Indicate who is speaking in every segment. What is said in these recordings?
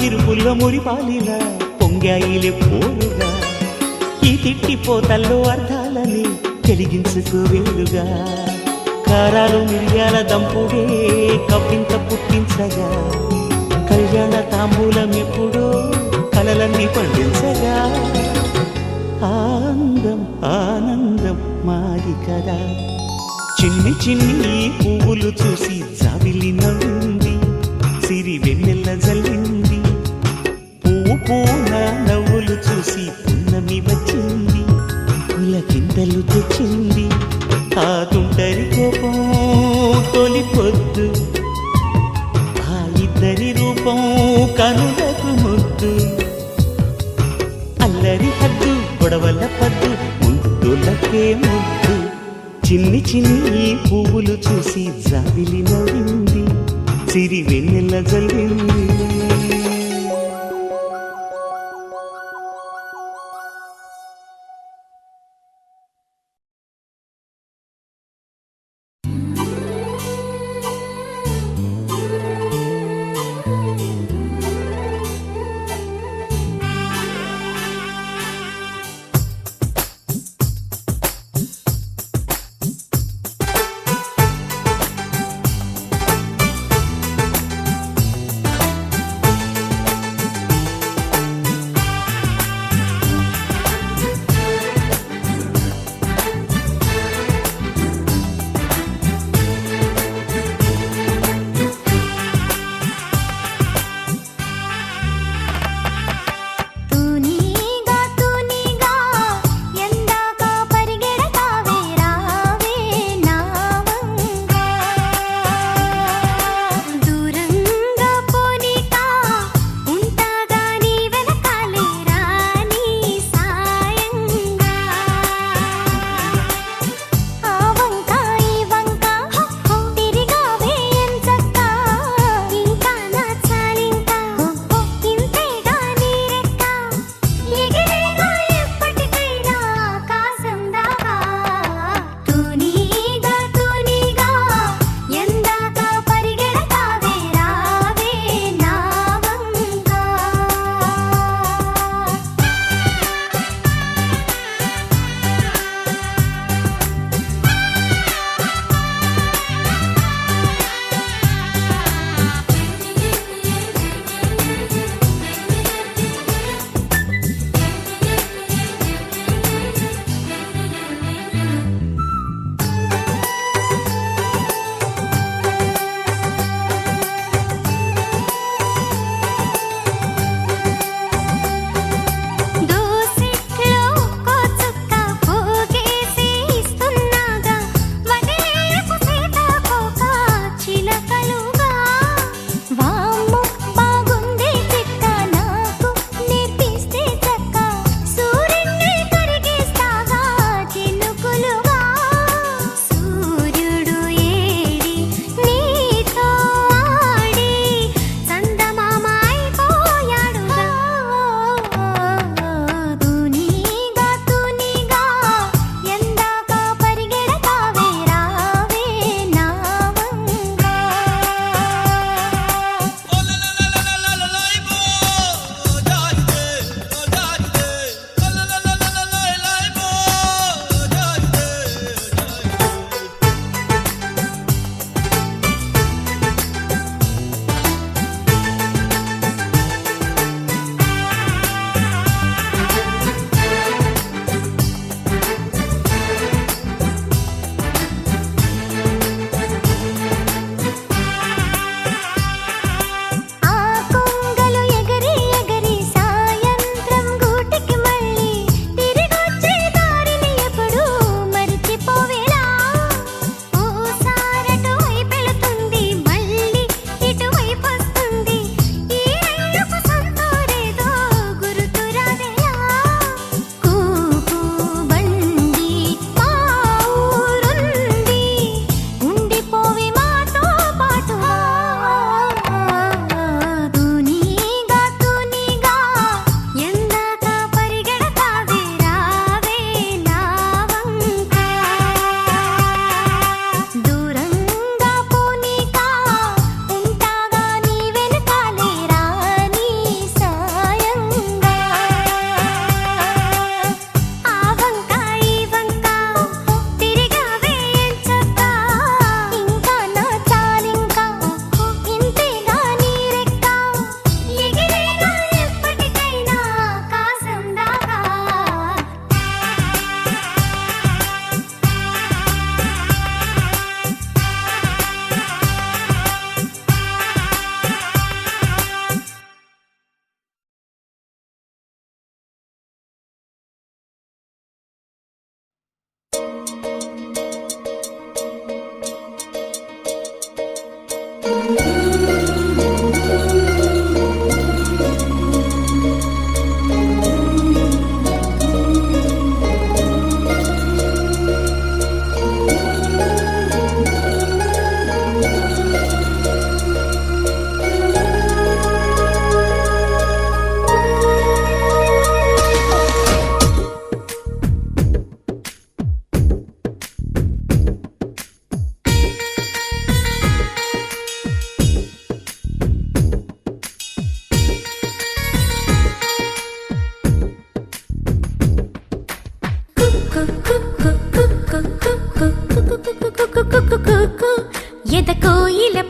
Speaker 1: విరుపుల్లో మురిపాలిలా పొంగాయిలే పోలుగా ఈ తిట్టిపోతల్లో అర్థాలని వెలిగించుకోవేలుగా కారాలు మిరియాల దంపుడే కవ్వింత పుట్టించగా కళ్యాణ తాంబూలం ఎప్పుడో కలలన్నీ పండించగా ఆనందం ఆనందం మాది కదా చిన్ని చిన్ని పువ్వులు చూసి జాబిలి నవ్వింది సిరి వెన్నెల్ల జల్లింది పువ్వు పూన నవ్వులు చూసి పున్నమి వచ్చింది పులకింతలు తెచ్చింది ఆ తుంటరి కోపం తొలి పొద్దు ఆ ఇద్దరి రూపం కనులకు ముద్దు అల్లరి హద్దు గొడవల పద్దు ముద్దులకే ముద్దు చిన్ని చిన్ని పువ్వులు చూసి జాబిలి నవ్వింది సిరి వెన్నెల జల్లింది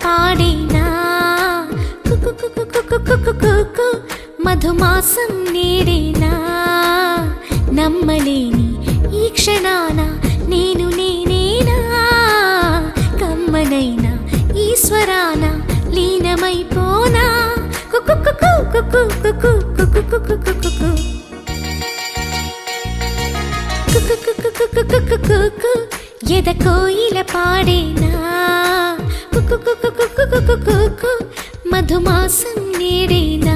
Speaker 2: పాడేనా కుకు కుకు కుకు కుకు కుకు మధుమాసం నేడేనా నమ్మలేని ఈ క్షణాన నేను నేనేనా కమ్మనైనా ఈశ్వరాన లీనమైపోనా కుకు కుకు కుకు కుకు కుకు కుకు కుకు కుకు ఎద కోయిల పాడేనా కుకు కుకు కుకు కుకు కుకు మధుమాసం నేడేనా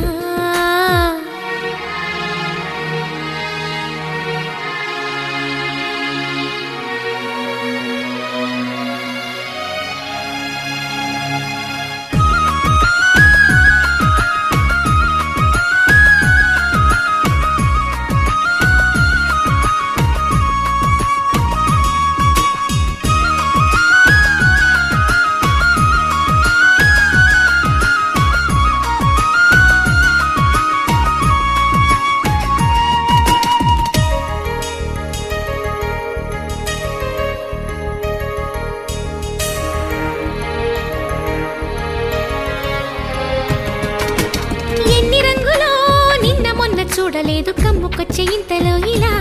Speaker 2: చూడలేదు కమ్ముకొచ్చే ఇంతలో ఇలా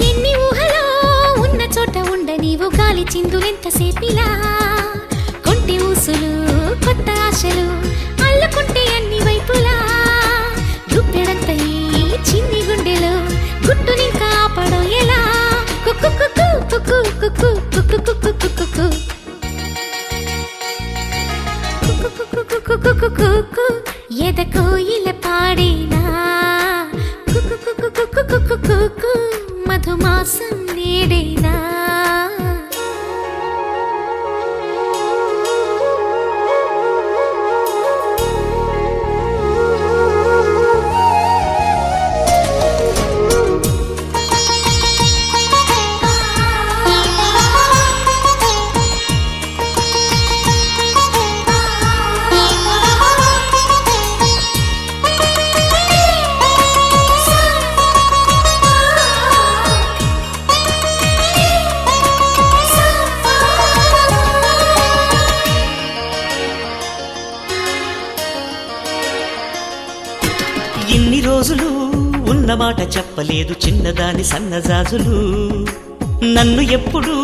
Speaker 2: ఎన్ని ఊహలో ఉన్న చోట ఉండ నీవు గాలి చిందులెంతసేపిలా కొంటి ఊసులు కొత్త ఆశలు అల్లుకుంటే అన్ని వైపులా గుప్పెడంత ఈ చిన్ని గుండెలో గుట్టునింకా ఆపడం ఎలా కుక్కు కుక్కు కుక్కు కుక్కు కుక్కు కుక్కు కుక్కు కుక్కు కుక్కు ఎద కోయిల పాడేనా కుక్కు కుక్కు కుక్కు కుక్కు కుక్కు మధుమాసం నేడేనా
Speaker 1: ఇన్ని రోజులు ఉన్నమాట చెప్పలేదు చిన్నదాని సన్నజాజులు నన్ను ఎప్పుడూ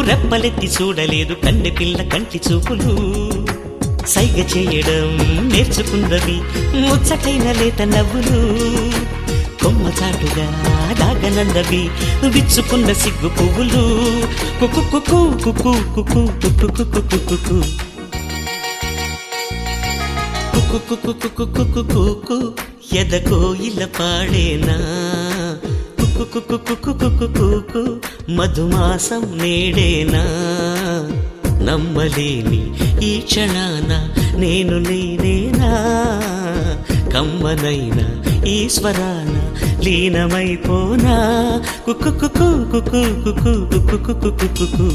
Speaker 1: రెప్పలెత్తి చూడలేదు కన్నె పిల్ల కంటి చూపులు సైగ చేయడం నేర్చుకున్నవి ముచ్చటైన లేత నవ్వులు కొమ్మ చాటుగా దాగనందవి విచ్చుకున్న సిగ్గు పువ్వులు కుకు కుకు కుకు కుకు కుకు కుకు కుకు కుకు ఎద కోయిల పాడేనా కుకు కుకు కుకు కుకు మధుమాసం నేడేనా నమ్మలేని ఈ క్షణాన నేను నేనేనా కమ్మనైనా ఈశ్వరాన లీనమైపోనా కుకు కుకు కుకు కుకు కుకు కుకు కుకు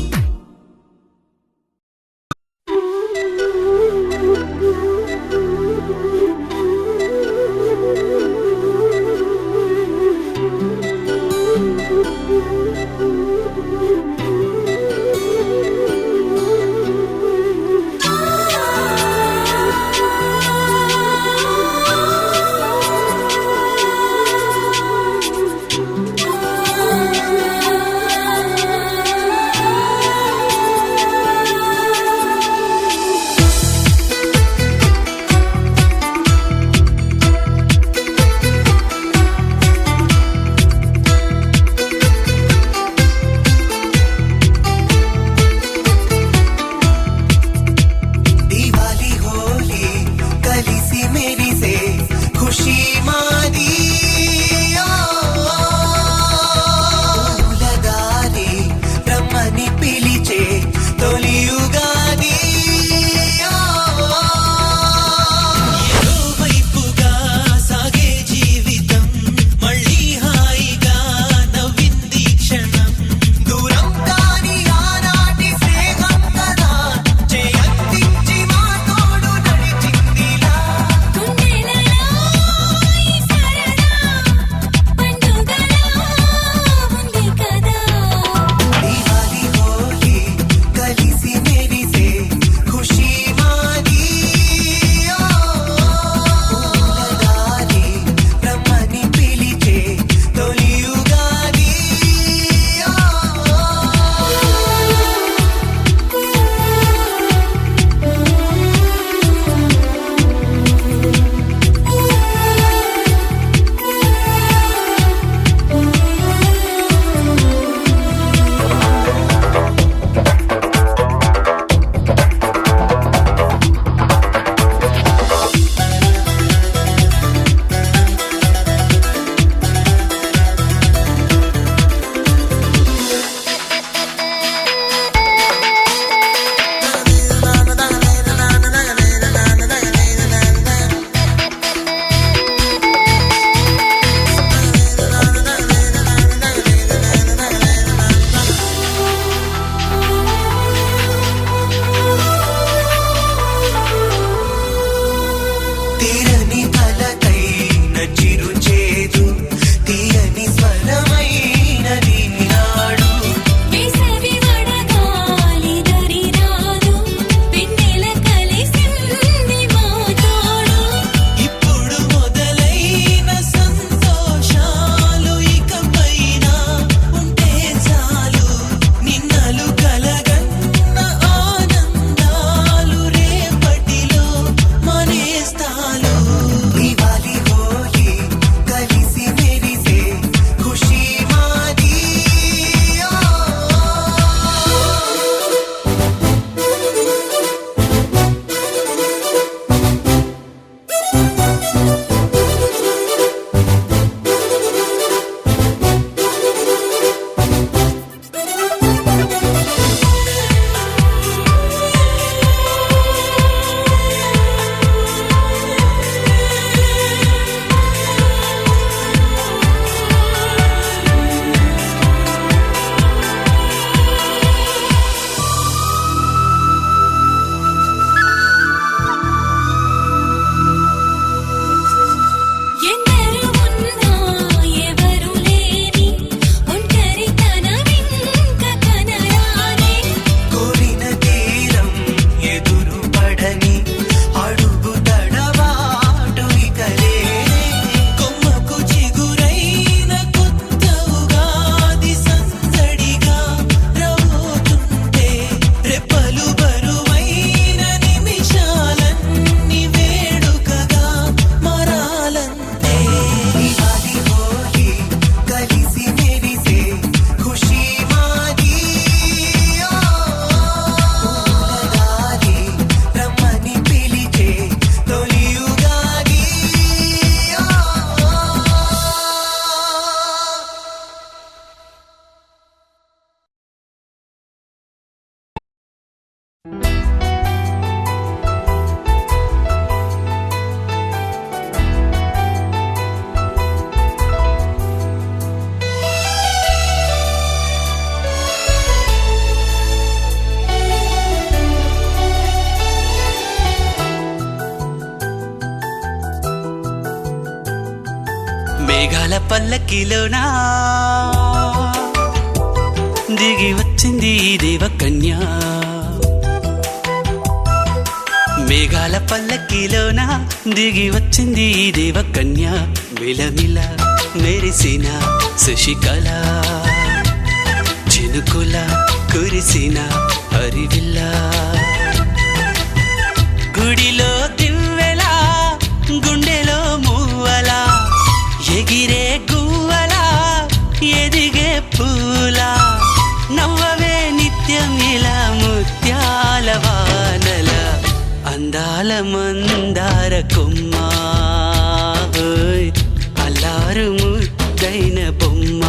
Speaker 3: మేఘాల పల్లకిలోనా దిగి వచ్చింది ఈ దేవకన్య మేఘాల పల్లకిలోనా దిగి వచ్చింది ఈ దేవకన్య మిలమిల మెరిసిన శశికళ చినుకుల కురిసిన హరివిల్ల గుడిలో దివ్వెలా గుండెలో మూవలా ఎగిరే గువ్వలా ఎదిగే పూలా నవ్వవే నిత్యం ఇలా ముత్యాల వానల అందాల మందార కొమ్మ అల్లారు ముద్దైన బొమ్మ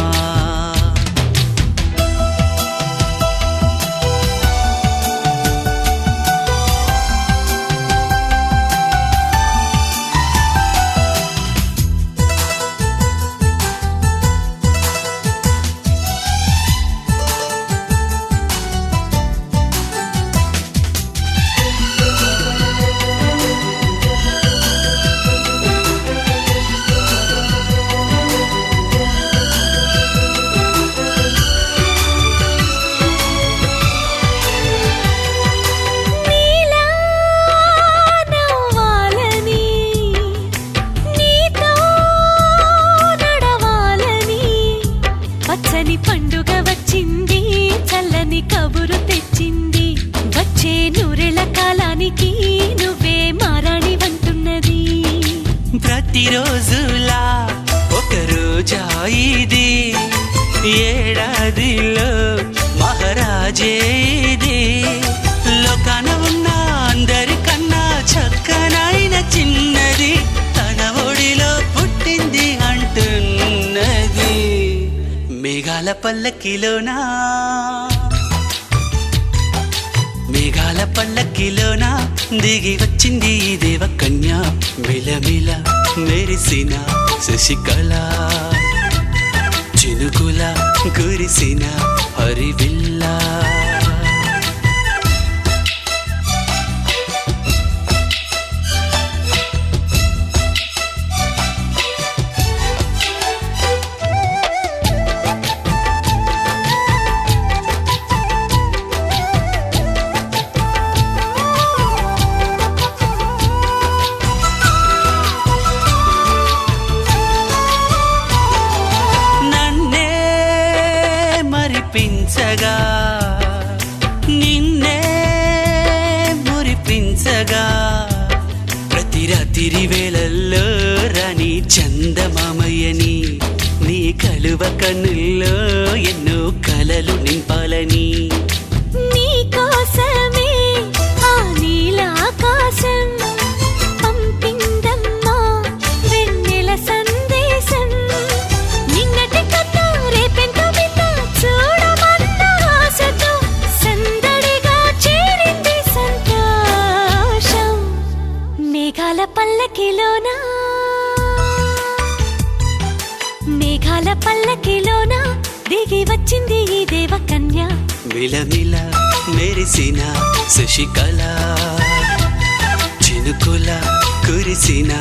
Speaker 2: పండుగ వచ్చింది చల్లని కబురు తెచ్చింది వచ్చే నూరెళ్ళ కాలానికి నువ్వే మారాణి వంటున్నది
Speaker 3: ప్రతిరోజులా ఒక రోజా ఇది ఏడాదిలో మహారాజే ఇది లోకాన ఉన్న అందరికన్నా చక్కనైన చిన్నది తన ఒడిలో పుట్టింది అంటున్నది మేఘాల పల్లకిలోనా మేఘాల పల్లకిలోనా దిగి వచ్చింది ఈ దేవకన్య మిలమిల మెరిసిన శశికళ చినుకుల కురిసిన హరివిల్లా పించగా నిన్నే మురిపించగా ప్రతి రాత్రి వేళల్లో రాణి చందమామయ్యని నీ కలువ కన్నుల్లో ఎన్నో కలలు నింపాలని
Speaker 2: నీ కోసమే ఆ నీలాకాశం పంపిందమ్మా వెన్నెల సందేశం నిన్నటి కన్నా రేపెంతో బిడ్డ చూడమన్న ఆశతో సందడిగా చేరింది సంతోషం మేఘాల పల్లకిలోనా మేఘాల పల్లకిలోనా దిగి వచ్చింది ఈ దేవకన్య
Speaker 3: మిలమిల మెరిసిన శశికళ చినుకుల కురిసిన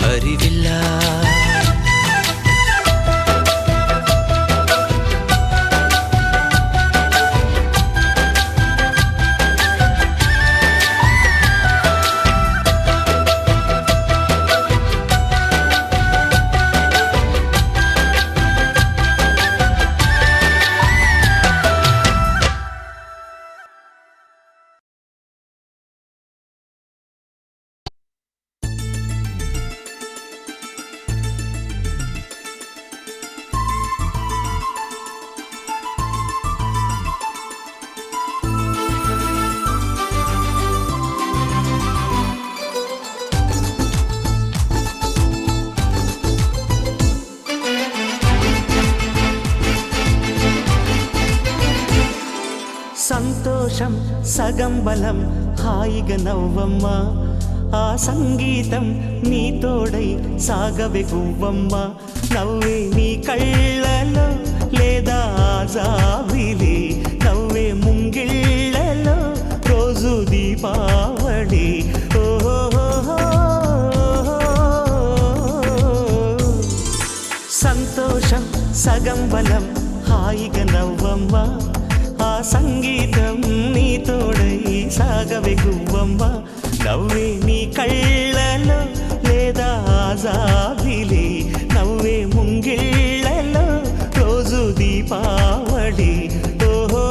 Speaker 3: హరివిల్లా
Speaker 1: సంతోషం సగం బలం హాయిగా నవ్వమ్మ ఆ సంగీతం నీ తోడై సాగవే గువ్వమ్మ నవ్వే నీ కళ్ళలో లేదా జాబిలి నవ్వే ముంగిళ్ళలో రోజు దీపావళి సగం బలం హాయిగా నవ్వమ్మ ఆ సంగీతం నీ తోడై సాగవే గువ్వమ్మ నవ్వే నీ కళ్ళలో లేదా జాబిలి నవ్వే ముంగిళ్ళలో రోజు దీపావళి ఓహో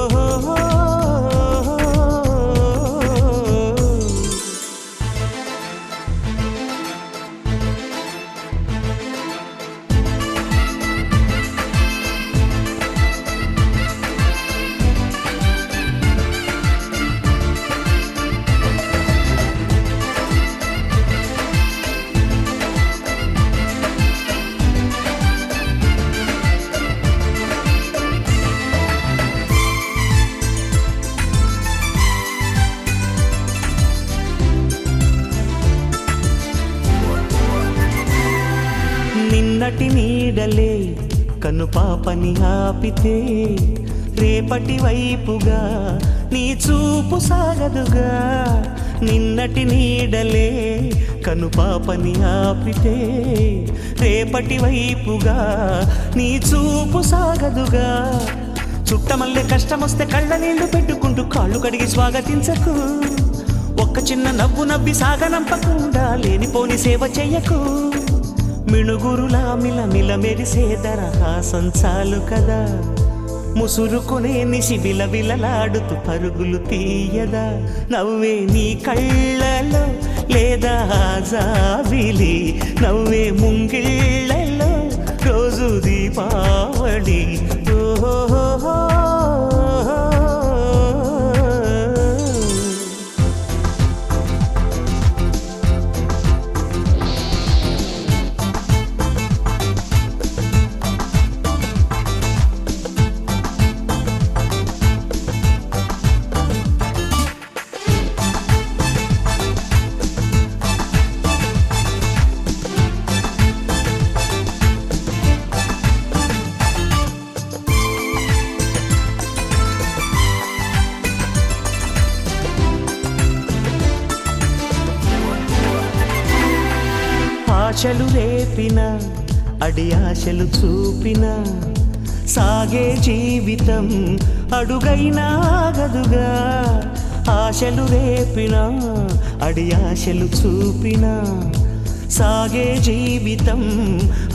Speaker 1: నిన్నటి నీడలే కనుపాపని ఆపితే రేపటి వైపుగా నీ చూపు సాగదుగా నిన్నటి నీడలే కనుపాపని ఆపితే రేపటి వైపుగా నీ చూపు సాగదుగా చుట్టమల్లె కష్టమొస్తే కళ్ళ నీళ్లు పెట్టుకుంటూ కాళ్ళు కడిగి స్వాగతించకు ఒక్క చిన్న నవ్వు నవ్వి సాగనంపకుండా లేనిపోని సేవ చెయ్యకు మిణుగురులా మిలమిల మెరిసే దరహాసం చాలు కదా ముసురుకునే నిశి విలవిలలాడుతూ పరుగులు తీయదా నవ్వే నీ కళ్ళలో లేదా జాబిలి నవ్వే ముంగిళ్ళలో రోజు దీపావళి ఓహో ఆశలు రేపిన అడి ఆశలు చూపిన సాగే జీవితం అడుగైనా ఆగదుగా ఆశలు రేపిన అడి ఆశలు చూపిన సాగే జీవితం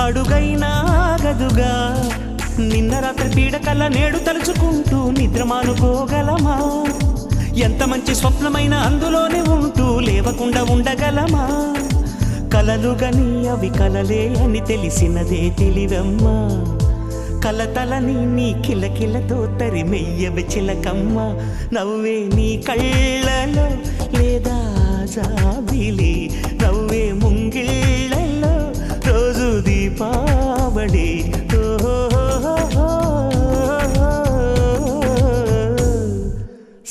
Speaker 1: అడుగైనా ఆగదుగా నిన్న రాత్రి పీడకల నేడు తలుచుకుంటూ నిద్రమానుకోగలమా ఎంత మంచి స్వప్నమైన అందులోనే ఉంటూ లేవకుండా ఉండగలమా కలలుగని అవి కలలే అని తెలిసినదే తెలివమ్మా కలతలని నీ కిలకిలతో తరిమెయ్యవి చిలకమ్మ నవ్వే నీ కళ్ళలో లేదా జాబిలి నవ్వే ముంగిళ్ళలో రోజు దీపావళి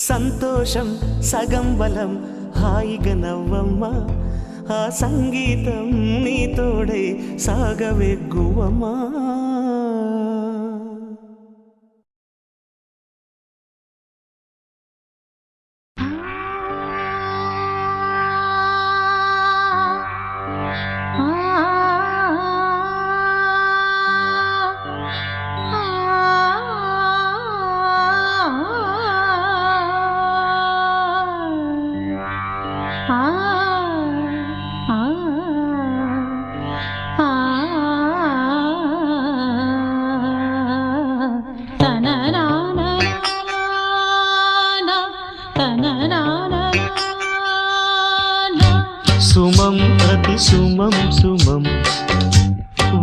Speaker 1: సంతోషం సగం బలం హాయిగా నవ్వమ్మ ఆ సంగీతం నీ తోడే సాగవే గువ్వమ్మా సుమం ప్రతి సుమం సుమం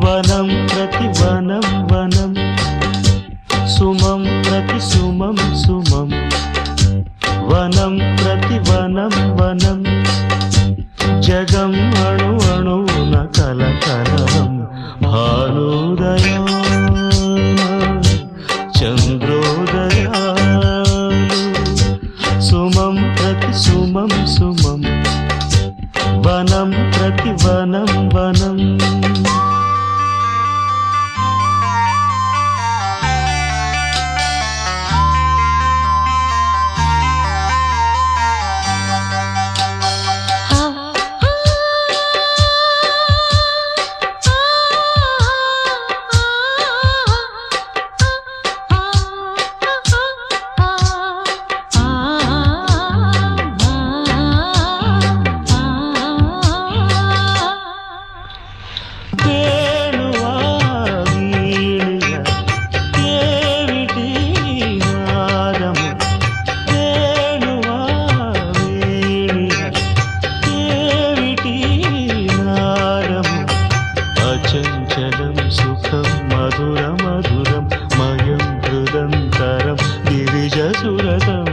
Speaker 1: వనం ప్రతి వనం వనం సుమం ప్రతి సుమం సుమం వనం ప్రతి వనం వనం జగం అణు అణువున కలకలం భానుదయం చంద్రోదయాలు సుమం ప్రతి సుమం సుమం వనం ప్రతి వనం వనం అచంచలం సుఖం మధుర మధురం మయం హృదంతరం గిరిజ సురతం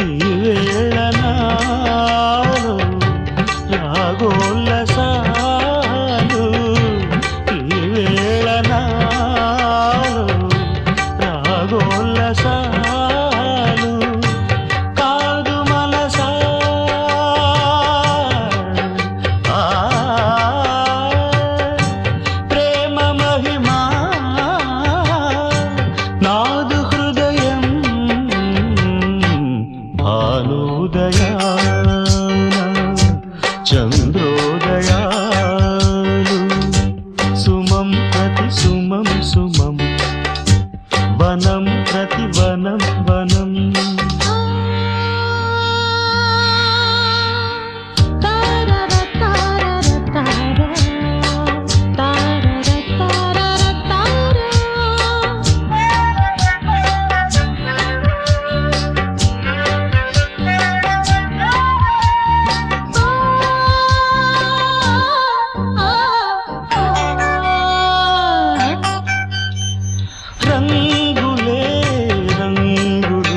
Speaker 1: ఈ వేళ నాలో రాగోల్లసాలు ఈ వేళ నాలో రాగోల్లసాలు కాదు మనసా ప్రేమ మహిమా నాదు హృదయం భానుదయాన చంద్రోదయాలు సుమం ప్రతి సుమం సుమం వనం ప్రతి వనం వనం రంగులే రంగులు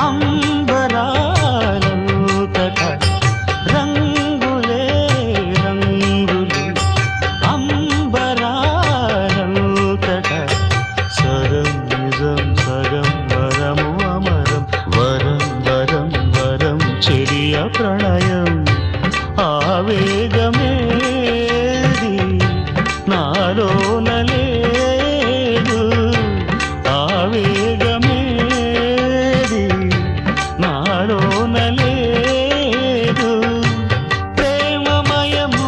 Speaker 1: అంబరాలంతట రంగులే రంగులు అంబరాలంతట సరం నిజం సగం వరము అమరం వరం వరం వరం చెరియ ప్రణయం ఆవేగమేది నాలోన లేదు ఆవేగమేది నాలోన లేదు ప్రేమమయము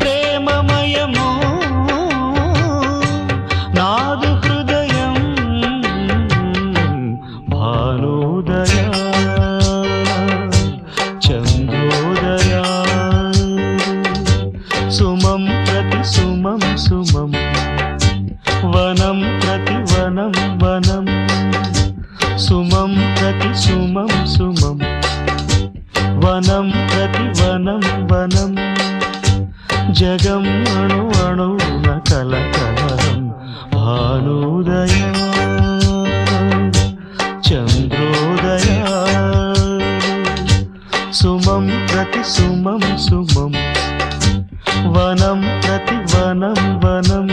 Speaker 1: ప్రేమమయము నాదు హృదయం భానుదయా చంద్రోదయా సుమం ప్రతి సుమం సుమం వనం ప్రతి వనం వనం సుమం ప్రతి సుమం సుమం వనం ప్రతి వనం వనం జగం అణు అణువున కలకలం భానుదయా చంద్రోదయా సుమం ప్రతి సుమం సుమం వనం ప్రతి వనం వనం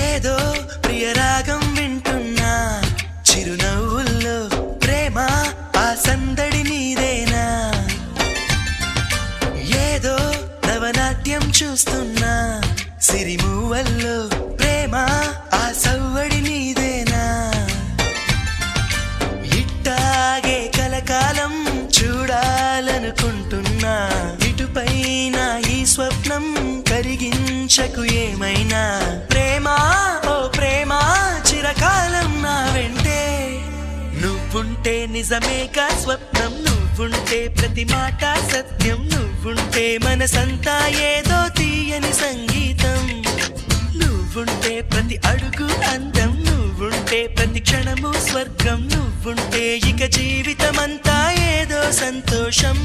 Speaker 3: ఏదో ప్రియరాగం వింటున్నా చిరునవ్వుల్లో ప్రేమ ఆ సందడి నీదేనా ఏదో నవనాట్యం చూస్తున్నా సిరిమూవల్లో ప్రేమ ఆ సవ్వడి నీదేనా ఇట్టాగే కలకాలం చూడాలనుకుంటున్నా ఇటుపైన ఈ స్వప్నం కరిగించకు ఏమైనా ప్రేమ ఓ ప్రేమ చిరకాలం నా వెంటే నువ్వుంటే నిజమేగా స్వప్నం నువ్వుంటే ప్రతి మాట సత్యం నువ్వుంటే మనసంతా ఏదో తీయని సంగీతం నువ్వుంటే ప్రతి అడుగు అందం నువ్వుంటే ప్రతి క్షణము స్వర్గం నువ్వుంటే ఇక జీవితమంతా ఏదో సంతోషం